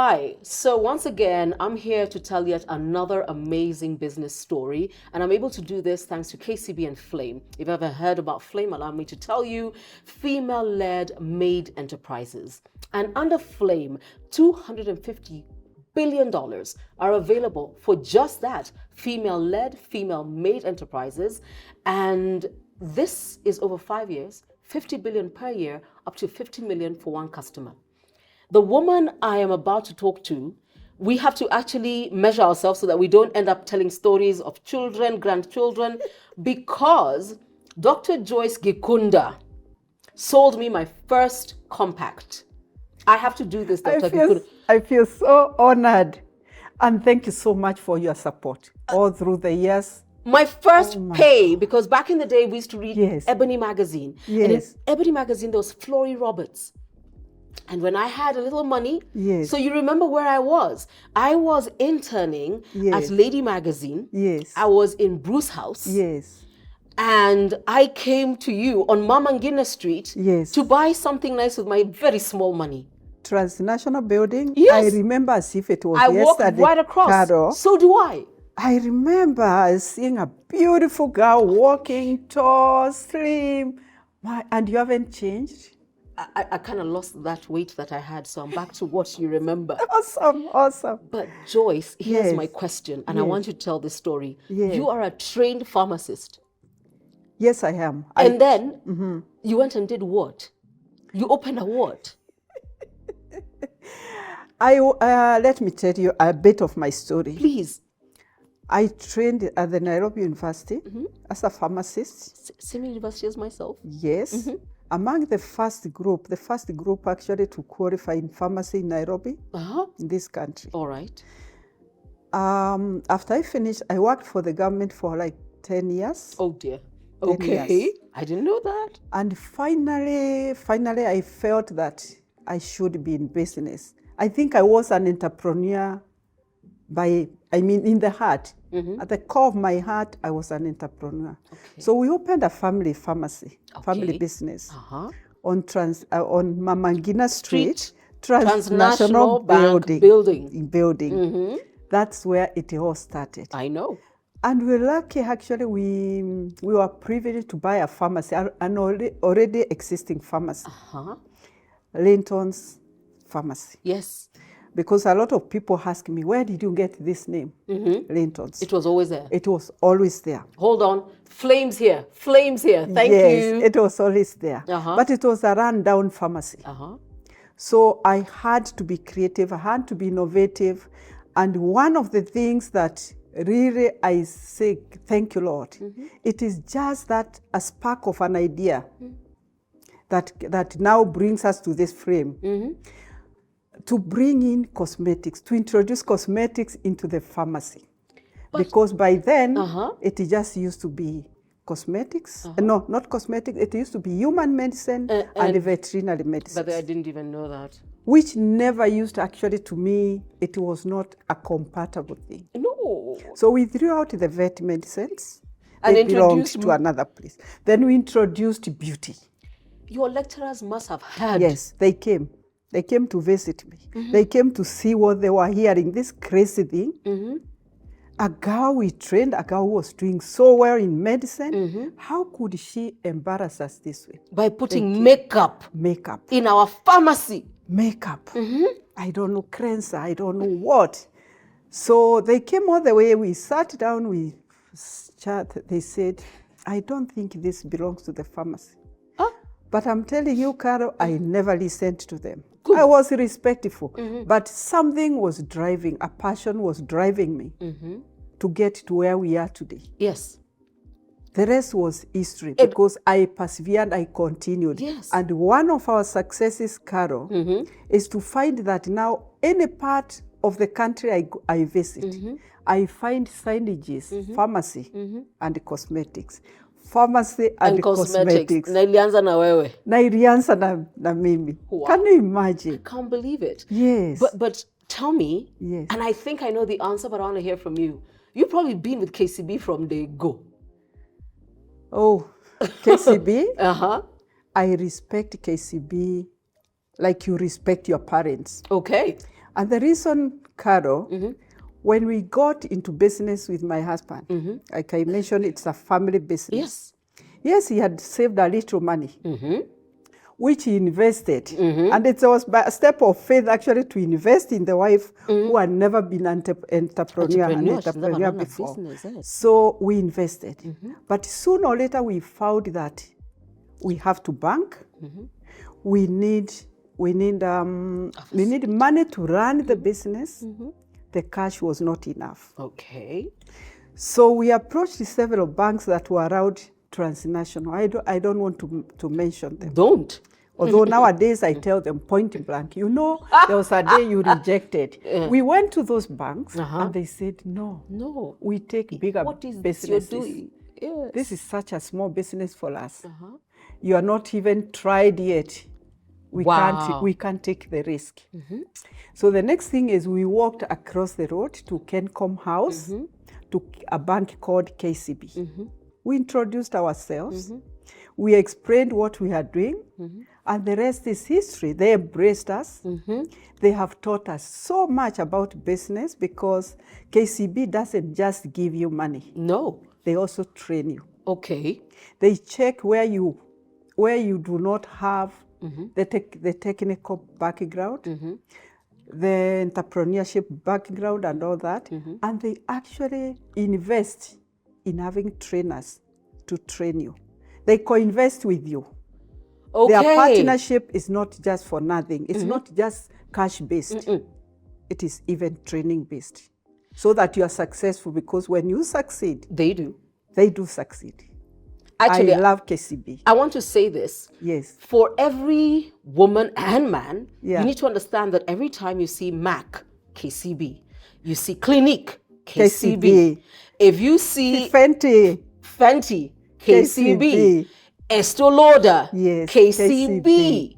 Hi, so once again, I'm here to tell yet another amazing business story, and I'm able to do this thanks to KCB and Flame. If you've ever heard about Flame, allow me to tell you, female-led made enterprises. And under Flame, $250 billion are available for just that, female-led, female-made enterprises. And this is over 5 years, 50 billion per year, up to 50 million for one customer. The woman I am about to talk to, we have to actually measure ourselves so that we don't end up telling stories of children, grandchildren, because Dr. Joyce Gikunda sold me my first compact. I have to do this, Dr. Gikunda. I feel so honored. And thank you so much for your support all through the years. My first pay, because back in the day, we used to read Ebony magazine. Yes. And in Ebony magazine, there was Flori Roberts. And when I had a little money, so you remember where I was? I was interning at Lady Magazine. Yes. I was in Bruce House. Yes. And I came to you on Mama Guinness Street to buy something nice with my very small money. Transnational building? Yes. I remember as if it was I yesterday. walked right across. Carol. So do I. I remember seeing a beautiful girl walking tall, slim, and you haven't changed? I kind of lost that weight that I had, so I'm back to what you remember. Awesome, awesome. But Joyce, here's my question, and I want you to tell this story. You are a trained pharmacist. Yes, I am. And then you went and did what? You opened a what? Let me tell you a bit of my story. Please. I trained at the Nairobi University as a pharmacist. Same university as myself? Yes. Among the first group actually to qualify in pharmacy in Nairobi, in this country. All right. After I finished, I worked for the government for like 10 years. Oh dear. Okay. I didn't know that. And finally, I felt that I should be in business. I think I was an entrepreneur in the heart. At the core of my heart, I was an entrepreneur. Okay. So we opened a family pharmacy, family business on Mama Guinness Street, Transnational building. That's where it all started. I know. And we're lucky, actually, we were privileged to buy a pharmacy, an already existing pharmacy, Lintons Pharmacy. Yes. Because a lot of people ask me, where did you get this name, Lintons? It was always there. It was always there. Hold on. Flames here. Flames here. Thank you. Yes, it was always there. But it was a run-down pharmacy. So I had to be creative. I had to be innovative. And one of the things that really I say, thank you, Lord, it is just that a spark of an idea that now brings us to this frame. To bring in cosmetics, to introduce cosmetics into the pharmacy. Because by then, it just used to be cosmetics. No, not cosmetics. It used to be human medicine and veterinary medicine. But I didn't even know that. Which never used, actually, to me, it was not a compatible thing. No. So we threw out the vet medicines. And they belonged to another place. Then we introduced beauty. Your lecturers must have heard. Yes, they came. They came to visit me. They came to see what they were hearing, this crazy thing. A girl we trained, a girl who was doing so well in medicine, how could she embarrass us this way? By putting makeup in our pharmacy. Makeup. I don't know, cleanser, I don't know what. So they came all the way, we sat down, we chatted, they said, I don't think this belongs to the pharmacy. But I'm telling you, Carol, I never listened to them. Good. I was respectful, but something was driving, a passion was driving me to get to where we are today. Yes. The rest was history because I persevered, I continued. Yes. And one of our successes, Carol, is to find that now any part of the country I visit, I find signages, pharmacy and cosmetics. Pharmacy and cosmetics. Na ilianza na wewe. Na ilianza na mimi. Wow. Can you imagine? I can't believe it. Yes. But tell me, and I think I know the answer, but I want to hear from you. You've probably been with KCB from the go. Oh, KCB? I respect KCB like you respect your parents. Okay. And the reason, Carol, when we got into business with my husband, like I mentioned, it's a family business. Yes. Yes, he had saved a little money, which he invested. And it was by a step of faith, actually, to invest in the wife who had never been an entrepreneur before. Business, yes. So we invested. But sooner or later, we found that we have to bank. We need money to run the business. The cash was not enough. Okay. So we approached several banks that were around transnational. I don't want to mention them. Don't. Although nowadays I tell them point blank, you know, there was a day you rejected. We went to those banks and they said, no, we take bigger businesses. You're doing? Yes. This is such a small business for us. You are not even tried yet. We can't take the risk. So the next thing is we walked across the road to Kencom House to a bank called KCB. We introduced ourselves. We explained what we are doing, and the rest is history. They embraced us. They have taught us so much about business because KCB doesn't just give you money. No. They also train you. Okay. They check where you do not have the technical background, the entrepreneurship background and all that, and they actually invest in having trainers to train you. They co-invest with you. Okay. Their partnership is not just for nothing. It's not just cash-based. It is even training-based. So that you are successful, because when you succeed, they do succeed. Actually, I love KCB. I want to say this. Yes. For every woman and man, you need to understand that every time you see MAC, KCB, you see Clinique, KCB. If you see Fenty, KCB. Estee Lauder, yes, KCB.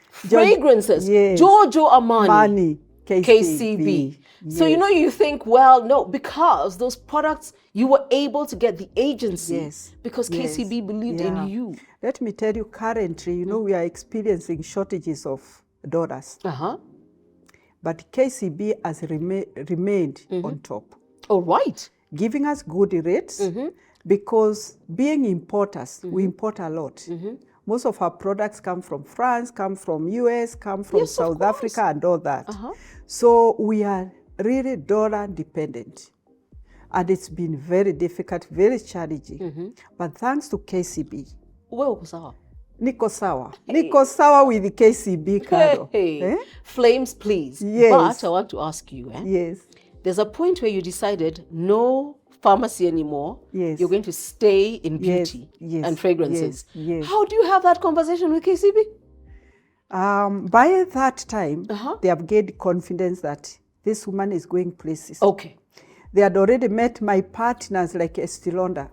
Fragrances, Giorgio Armani, KCB. Yes. So, you think, well, no, because those products, you were able to get the agency because KCB believed in you. Let me tell you, currently, we are experiencing shortages of dollars. But KCB has remained on top. All right. Giving us good rates because being importers, we import a lot. Most of our products come from France, come from US, come from South Africa and all that. So we are really dollar dependent. And it's been very difficult, very challenging. But thanks to KCB. Niko sawa. Niko sawa with the KCB, Carol. Flames, please. Yes. But I want to ask you. Yes. There's a point where you decided no pharmacy anymore. Yes. You're going to stay in beauty and fragrances. How do you have that conversation with KCB? By that time, they have gained confidence that this woman is going places. Okay. They had already met my partners like Estee Lauder.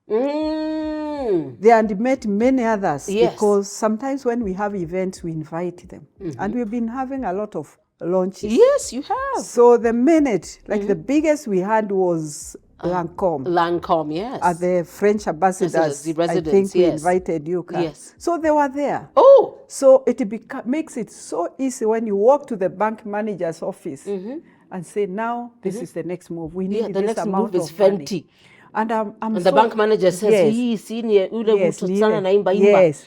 They had met many others because sometimes when we have events, we invite them. And we've been having a lot of launches. Yes, you have. So the minute, the biggest we had was Lancome. Lancome, yes. At the French ambassadors, the residents, I think we invited you, Carl. Yes. So they were there. Oh! So it makes it so easy when you walk to the bank manager's office and say, now this is the next move. We need the this next amount move is of Fenty. money. And the bank manager says,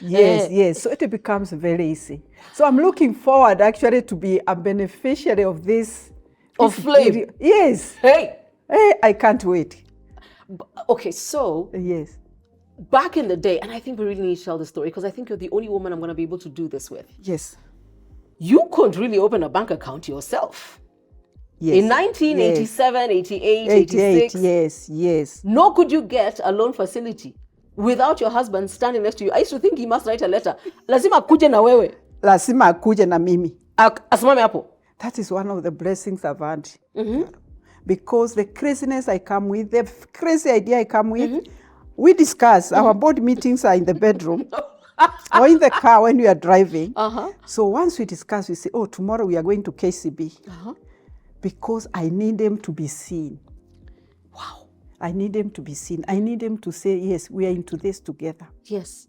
yes. So it becomes very easy. So I'm looking forward actually to be a beneficiary of this. Of Flame? Yes. Hey, I can't wait. Okay, so. Yes. Back in the day, and I think we really need to tell the story because I think you're the only woman I'm going to be able to do this with. Yes. You couldn't really open a bank account yourself. Yes. In 1987, 88, 86. Yes. Nor could you get a loan facility without your husband standing next to you. I used to think he must write a letter. Lazima akuje na wewe. Lazima akuje na mimi. Asimame hapo. That is one of the blessings I've had. Because the craziness I come with, the crazy idea I come with, we discuss. Our board meetings are in the bedroom or in the car when we are driving. So once we discuss, we say, oh, tomorrow we are going to KCB. Because I need them to be seen. Wow. I need them to be seen. I need them to say, yes, we are into this together. Yes.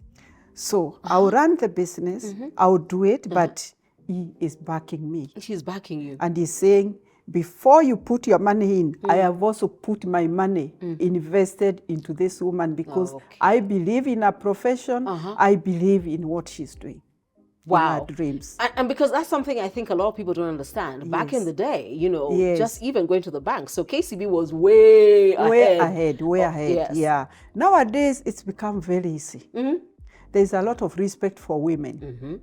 So I'll run the business, I'll do it, but he is backing me. She's backing you. And he's saying, before you put your money in, I have also put my money invested into this woman because I believe in her profession. I believe in what she's doing. Wow. In her dreams. And because that's something I think a lot of people don't understand. Back in the day, you know, just even going to the bank. So KCB was way ahead. Way ahead. Yes. Yeah. Nowadays, it's become very easy. There's a lot of respect for women.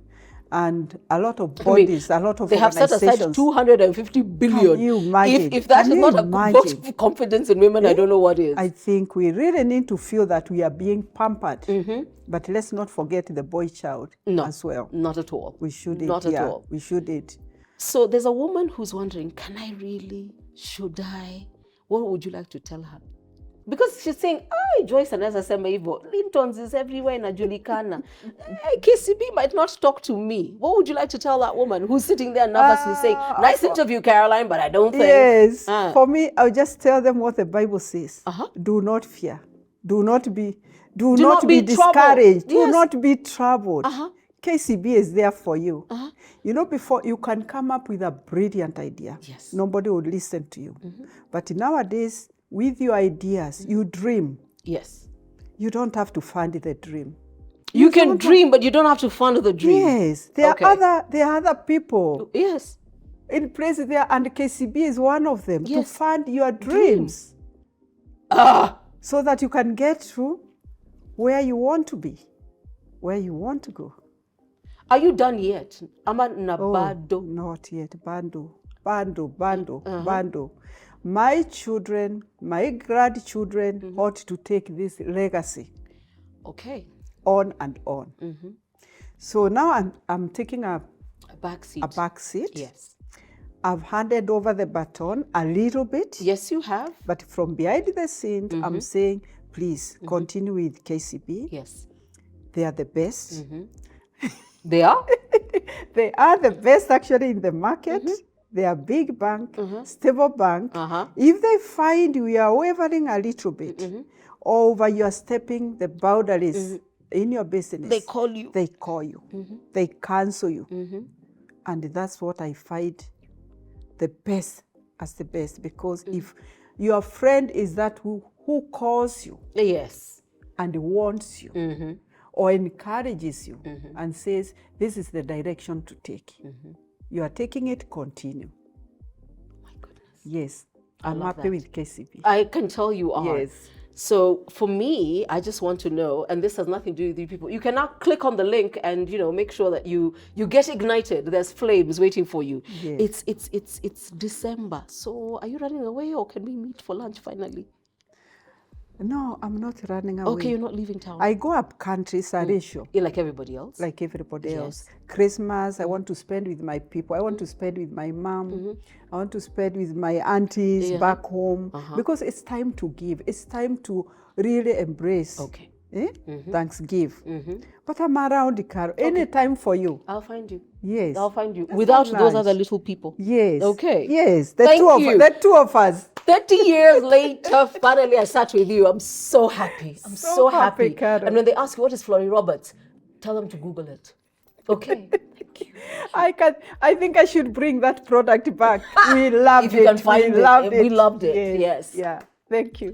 And a lot of bodies, a lot of they have set aside 250 billion. Can you imagine? If that is not a vote of confidence in women, I don't know what is. I think we really need to feel that we are being pampered. But let's not forget the boy child as well. Not at all. We shouldn't. Not at all. We shouldn't. So there's a woman who's wondering, can I really? Should I? What would you like to tell her? Because she's saying, Joyce and Sema Ivo, Lintons is everywhere in Ajulikana. KCB might not talk to me. What would you like to tell that woman who's sitting there nervously saying, nice interview, Caroline, but I don't think. Yes. For me, I'll just tell them what the Bible says. Do not fear. Do not be discouraged. Do not be troubled. KCB is there for you. You know, before you can come up with a brilliant idea. Yes. Nobody would listen to you. But nowadays, with your ideas, you dream. Yes. You don't have to fund the dream. You can dream, but you don't have to fund the dream. Yes. There are other people. Yes. In place there, and KCB is one of them. To fund your dreams. So that you can get to where you want to be, where you want to go. Are you done yet? Nabado. Not yet. Bando. My children, my grandchildren ought to take this legacy. Okay. On and on. So now I'm taking a back seat. A back seat. Yes. I've handed over the baton a little bit. Yes, you have. But from behind the scenes, I'm saying, please continue with KCB. Yes. They are the best. They are? They are the best actually in the market. They are big bank, stable bank. If they find you are wavering a little bit, or you are stepping the boundaries in your business, they call you. They call you. They cancel you. And that's what I find the best as the best. Because if your friend is that who calls you, yes, and wants you, or encourages you, and says, this is the direction to take. You are taking it, continue. My goodness. Yes. I'm happy with KCB. I can tell you are. Yes. So for me, I just want to know, and this has nothing to do with you people, you can now click on the link and, you know, make sure that you get ignited. There's flames waiting for you. Yes. It's December. So are you running away or can we meet for lunch finally? No, I'm not running away. Okay, you're not leaving town. I go up country, Sarisho. You're like everybody else? Like everybody else. Christmas, I want to spend with my people. I want to spend with my mom. I want to spend with my aunties back home. Because it's time to give. It's time to really embrace. Okay. Thanksgiving. But I'm around, Caro. Any time for you. I'll find you. Yes. I'll find you. Without those other little people. Yes. Okay. Yes. Thank you. The two of us. 30 years later, finally I sat with you. I'm so happy. I'm so happy. Caro. And when they ask you, what is Flori Roberts? Tell them to Google it. Okay. Thank you. I think I should bring that product back. We loved it. If you can find it. We loved it. We loved it. Yes. Yeah. Thank you.